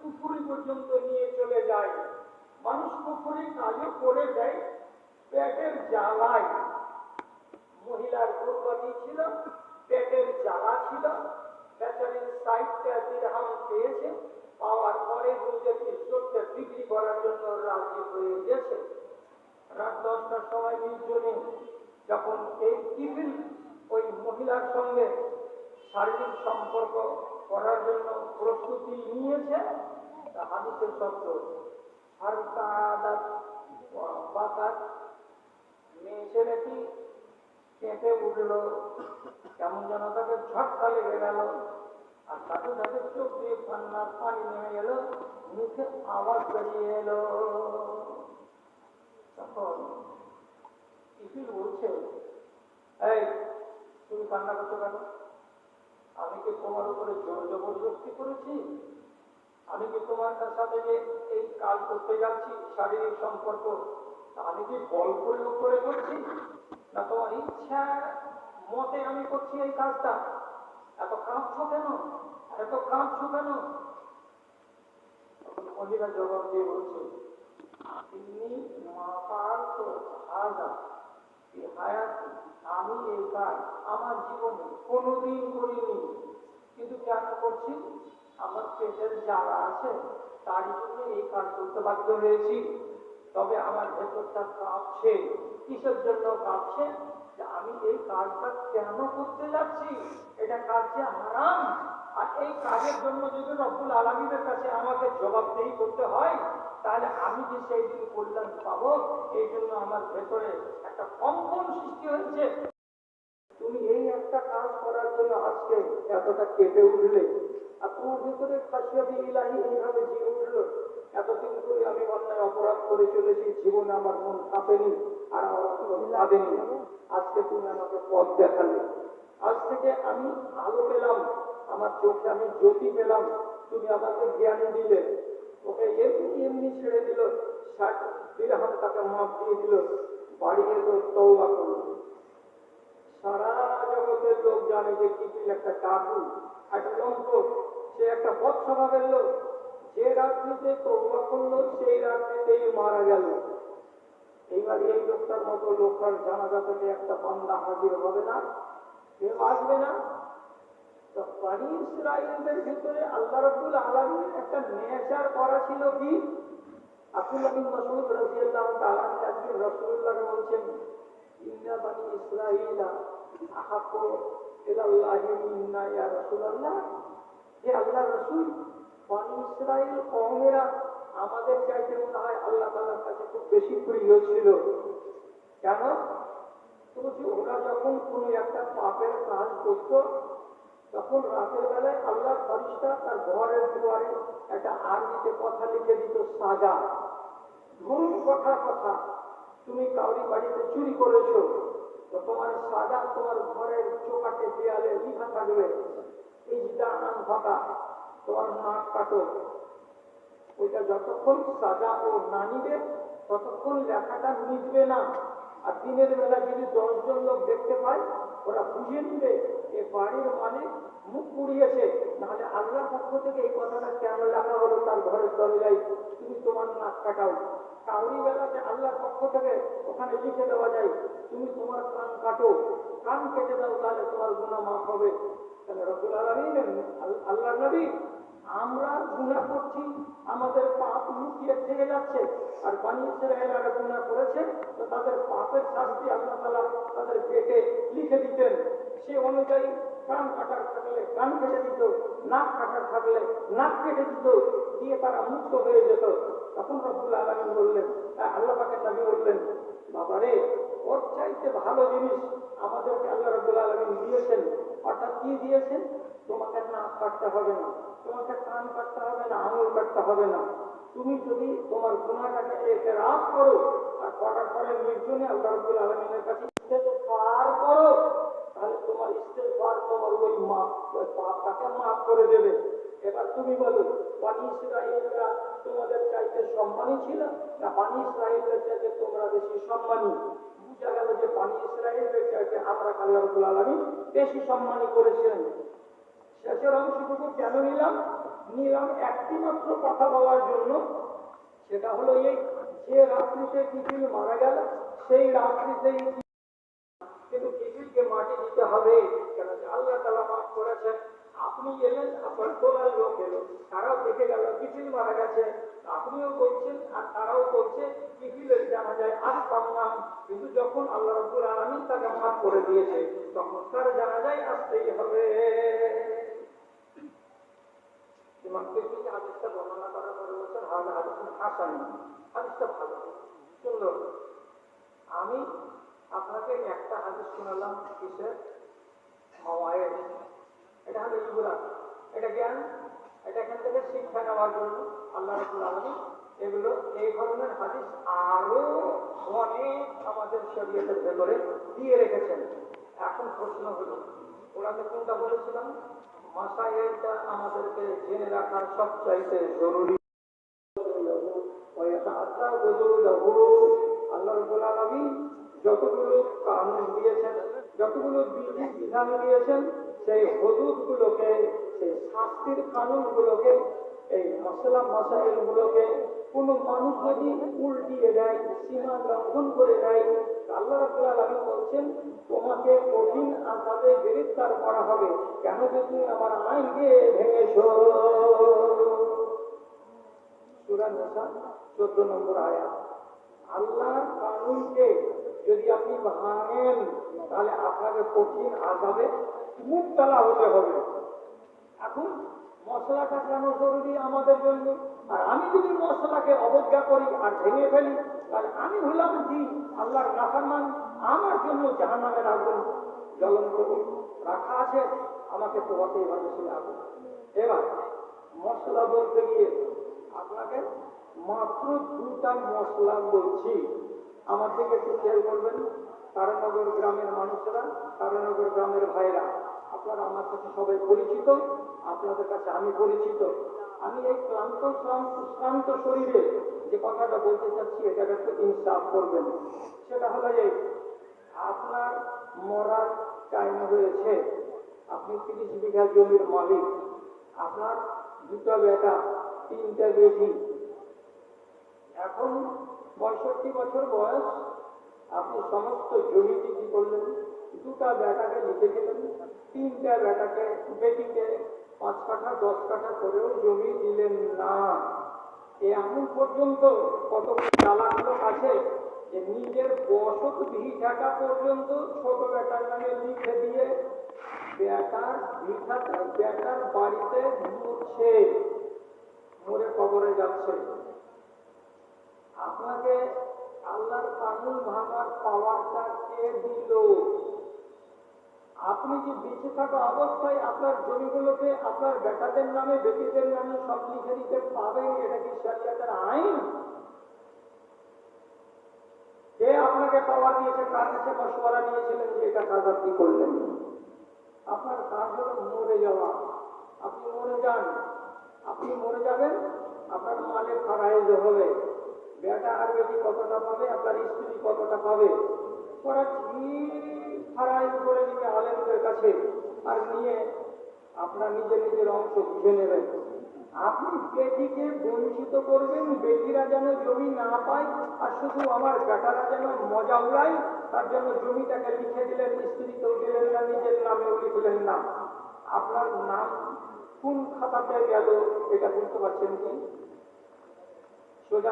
কুফরি পর্যন্ত নিয়ে চলে যায়। মানুষ কুফরি কাজও করে দেয় পেটের জ্বালায়। মহিলার দুর্গতি ছিল, পেটের জ্বালা ছিল, বেচারির 60টা দিরহাম পেয়েছে, পাওয়ার পরে নিজের ইজ্জতকে বিক্রি করার জন্য রাজি হয়ে গেছে। রাত 10টার সময় নির্জনে যখন এই টিফিন ওই মহিলার সঙ্গে শারীরিক সম্পর্ক করার জন্য প্রস্তুতি নিয়েছে, হাদিসের শব্দ আর মেয়ে ছেলেটি কেঁপে উঠল, কেমন যেন তাকে ঝটকা লেগে গেল, আর সাথে সাথে চোখ দিয়ে কান্নার পানি নেমে গেল, মুখে আওয়াজ বেরিয়ে এলো। তখন টিফিন বলছে, এই তুমি কান্না করছো কেন? আমি কি তোমার উপরে জোর জবরদস্তি করেছি? আমি কি তোমার সাথে যে এই কাজ করতে যাচ্ছি শারীরিক সম্পর্ক, আমি কি বল প্রয়োগ করে করছি, না তোমার ইচ্ছা মতে আমি করছি এই কাজটা? এত কাঁদছো কেন? এত কাঁদছো কেন? মহিলা জবাব দিয়ে বলছে, আমি এই কাজ আমার জীবনে কোনোদিন করিনি, কিন্তু কেন করছি? আমার পেটের জ্বালা আছে, তার জন্য এই কাজ করতে বাধ্য হয়েছি। তবে আমার ভেতরটা কাঁপছে। কিসের জন্য কাঁপছে? যে আমি এই কাজটা কেন করতে যাচ্ছি, এটা কাজ যে হারাম, আর এই কাজের জন্য যদি রব্বুল আলামিনের কাছে আমাকে জবাবদেহি করতে হয়, তাহলে আমি যে সেই দিন কল্যাণ পাবো, এই জন্য আমার ভেতরে একটা কম্পন সৃষ্টি হয়েছে। তুমি এই একটা কাজ করার জন্য আজকে এতটা কেঁপে উঠলে, আর তোমার ভিতরে খাসিয়াতি ইলাহি এইভাবে জিয়ে উঠল, এতদিন করে আমি অন্যায় অপরাধ করে চলেছি, জীবনে আমার মন কাঁপেনি আর আমার কাঁদেনি, আজকে তুমি আমাকে পথ দেখালে, আজ থেকে আমি আলো পেলাম, আমার চোখে আমি জ্যোতি পেলাম, তুমি আমাকে জ্ঞান দিলে। ওকে এমনি এমনি ছেড়ে দিল, 60 দিরহাম তাকে মাপ দিয়ে দিল, বাড়ি এলো, তওবা করলো। সারা জগতের লোক জানে যে কিপিল একটা ডাকু, একটা লম্পট, সে একটা বদ স্বভাবের লোক। যে রাত্রিতে তওবা করলো সেই রাত্রিতেই মারা গেল। এইবার এই লোকটার মতো লোকটার জানাজা থেকে একটা বান্দা হাজির হবে না, কেউ আসবে না। তো বনী ইসরাঈলদের ভিতরে আল্লাহ রাব্বুল আলামিন একটা নেশার করা ছিল কি? আব্দুল্লাহ বিন মাসউদ রাদিয়াল্লাহু তাআলা আজকে রাসূলুল্লাহকে বলছেন, ইন্না বনী ইসরাঈলা আহাক্কু ইলাল্লাহি মিন্না ইয়া রাসূলুল্লাহ, হে আল্লাহর রাসূল, বনী ইসরাঈল কওমেরা আমাদের চাইতে মনে হয় আল্লাহ তাআলার কাছে খুব বেশি প্রিয় ছিল। কেন? তো ওরা যখন কোনো একটা পাপের কাজ করত, তখন রাতের বেলায় আল্লাহর ফেরেশতা তার ঘরের দুয়ারে একটা আরবিতে কথা লিখে দিত, সাজা। ধরুন কথা তুমি কাউরি বাড়িতে চুরি করেছো, তো তোমার সাজা তোমার ঘরের চৌকাঠে দেয়ালে লিখা থাকবে, এই দান ফাঁকা, তোমার নাক কাটো। ওইটা যতক্ষণ সাজা ও না নিবে ততক্ষণ লেখাটা মিটবে না। আর দিনের বেলা যদি 10 জন লোক দেখতে পায়, ওরা বুঝে নিবে এ বাড়ির মালিক মুখ পুড়িয়েছে, নাহলে আল্লাহর পক্ষ থেকে এই কথাটা কেন লেখা হলো তার ঘরের দরজায়, তুমি তোমার নাক কাটাও। কাউরি বেলাতে আল্লাহর পক্ষ থেকে ওখানে লিখে দেওয়া যায়, তুমি তোমার কান কাটো, কান কেটে দাও, তাহলে তোমার গুনাহ মাফ হবে। তাহলে রব্বুল আলামিন আল্লাহর নবী, আমরা গুনাহ করছি, আমাদের পাপ লুকিয়ে থেকে যাচ্ছে, আর বনী ইসরাঈলরা গুনাহ করেছে, তো তাদের পাপের শাস্তি আল্লাহ তাআলা তাদের পেটে লিখে দিতেন। সে অনুযায়ী কান কাটার থাকলে কান কেটে দিত, নাক কাটার থাকলে নাক কেটে দিত, দিয়ে তারা মুক্ত হয়ে যেত। তখন রব্বুল আলামিন বললেন, আল্লাহ পাকের নবী বললেন, বাবারে, ওর চাইতে ভালো জিনিস আমাদেরকে আল্লাহ রব্বুল আলামিন দিয়েছেন। অর্থাৎ কি দিয়েছেন? তোমাকে নাক কাটতে হবে না, তোমাকে কান কাটতে হবে না, আঙুল কাটতে হবে না। তুমি যদি তোমার গুনাহটাকে ইকরার করো আর করার পরে নির্জনে আল্লাহ রাব্বুল আলামিনের কাছে ইস্তেগফার করো, তাহলে তোমার ইস্তেগফার তোমার ওই পাপটাকে মাফ করে দেবে। এবার তুমি বলো, বনী ইসরাঈলরা তোমাদের চাইতে সম্মানী ছিল, না বনী ইসরাঈলদের চাইতে তোমরা বেশি সম্মানী? বুঝা গেল যে বনী ইসরাঈলদের চাইতে আমরা আল্লাহ রাব্বুল আলামিন বেশি সম্মানী করেছিলেন। শেষের অংশটুকু কেন নিলাম? নিলাম একটি মাত্র কথা বলার জন্য, সেটা হলো এই, যে রাত্রিতে কিফিল মারা গেল সেই রাত্রিতেই কিন্তু কিফিলকে মাটি দিতে হবে, কেন আল্লাহ তাআলা মাফ করেছেন। আপনি এলেন, আপনার তোলার লোক এলো, তারাও দেখে গেল কিফিল মারা গেছে, আপনিও বলছেন আর তারাও বলছে কিফিলের জানাজায় আসতাম না, কিন্তু যখন আল্লাহ রাব্বুল আলামিন তাকে মাফ করে দিয়েছে তখন তার জানাজায় আসতেই হবে। ইমাম তিরমিজি হাদিসটা বর্ণনা করার পরে বলছেন হাযা হাদিসুন হাসান, হাদিসটা ভালো সুন্দর। আমি আপনাকে একটা হাদিস শোনালাম, কিসের? মাওয়ায়েদ। এটা হলো ইবরাত, এটা জ্ঞান, এটা এখান থেকে শিক্ষা নেওয়ার জন্য আল্লাহ রাব্বুল আলামিন এগুলো, এই ধরনের হাদিস আরো অনেক আমাদের শরীয়তের ভেতরে দিয়ে রেখেছেন। এখন প্রশ্ন হলো, ওনাকে কোনটা বলেছিলাম? মাসায়েলটা আমাদেরকে জেনে রাখার সবচাইতে জরুরি। আল্লাহ রাব্বুল আলামিন যতগুলো কানুন দিয়েছেন, যতগুলো বিধি বিধান দিয়েছেন, সেই হুদুদ গুলোকে, সেই শাস্তির কানুন গুলোকে, এই মাসলা মাসাইল গুলোকে কোন মানুষ যদি উল্টিয়ে দেয়, সীমা লঙ্ঘন করে দেয়, আল্লাহ রাব্বুল আলামিন বলছেন তোমাকে কঠিন আযাবে গ্রেফতার করা হবে, কেন যে তুমি আমার আইনকে ভেঙেছো। সূরা নিসা 14 নম্বর আয়াত। আল্লাহর কানুনকে যদি আপনি ভাঙেন তাহলে আপনাকে কঠিন আযাবে মুবতালা হতে হবে। এখন মশলাটা কেন জরুরি আমাদের জন্য? আর আমি যদি মশলাকে অবজ্ঞা করি আর ভেঙে ফেলি তাহলে আমি হলাম কি? আল্লাহর নাফরমান। আমার জন্য জাহান্নামের আগুন জ্বলন্ত রাখা আছে, আমাকে পোহাতে হবে সেই আগুন। এবার মশলা বলতে গিয়ে আপনাকে মাত্র দুটা মশলা বলছি, আমার দিকে একটু খেয়াল করবেন। তারানগর গ্রামের মানুষেরা, তারানগর গ্রামের ভাইরা, আপনারা আমার কাছে সবাই পরিচিত, আপনাদের কাছে আমি পরিচিত। আমি এই শ্রান্ত শরীরে যে কথাটা বলতে চাচ্ছি এটা একটু ইনসাফ করবেন। সেটা হলো যে আপনার মরার টাইম হয়েছে, আপনি 30 বিঘা জমির মালিক, আপনার দুটা বেটা, 3টা বেটি, এখন 65 বছর বয়স, আপনি সমস্ত জমিটি কি করলেন? দুটা বেটাকে লিখে দিলেন, 3টা বেটাকে, বেটিকে 5 কাঠা 10 কাঠা করেও জমি দিলেন না। এমন পর্যন্ত কত চালাক লোক আছে যে নিজের বসত ভিটাটা পর্যন্ত ছোট বেটার নামে লিখে দিয়ে বেটার ভিটাতে, বেটার বাড়িতে মরছে, মরে কবরে যাচ্ছে। আপনাকে আল্লাহর কানুন ভাঙার পাওয়ারটা কে দিল? আপনি যে বেঁচে থাকা অবস্থায় আপনার জমিগুলোকে আপনার বেটাদের নামে, বেটিদের নামে সব লিখে দিতে পাবেন, এটা কি শরিয়তের আইন? কে আপনাকে পাওয়ার দিয়েছে? কার কাছে মশওয়ারা নিয়েছিলেন যে এটা কাজ আপনি করলেন? আপনার কাজ হলো মরে যাওয়া। আপনি মরে যান, আপনি মরে যাবেন, আপনার মালে ফারাইজ হবে, বেটা আর বেটি কতটা পাবে, আপনার স্ত্রী কতটা পাবে, ওরা ঠিক ফারাইজ করে নিবে আলেমদের কাছে, আর নিয়ে আপনার নিজের অংশ বুঝে নেবেন। আপনি বেটিকে বঞ্চিত করবেন, বেটিরা যেন জমি না পায়, আর শুধু আমার বেটারা যেন মজা উড়ায়, তার জন্য জমিটাকে লিখে দিলেন, স্ত্রীকেও দিলেন না, নিজের নামেও লিখলেন না। আপনার নাম কোন খাতাতে গেল এটা বুঝতে পারছেন কি? সোজা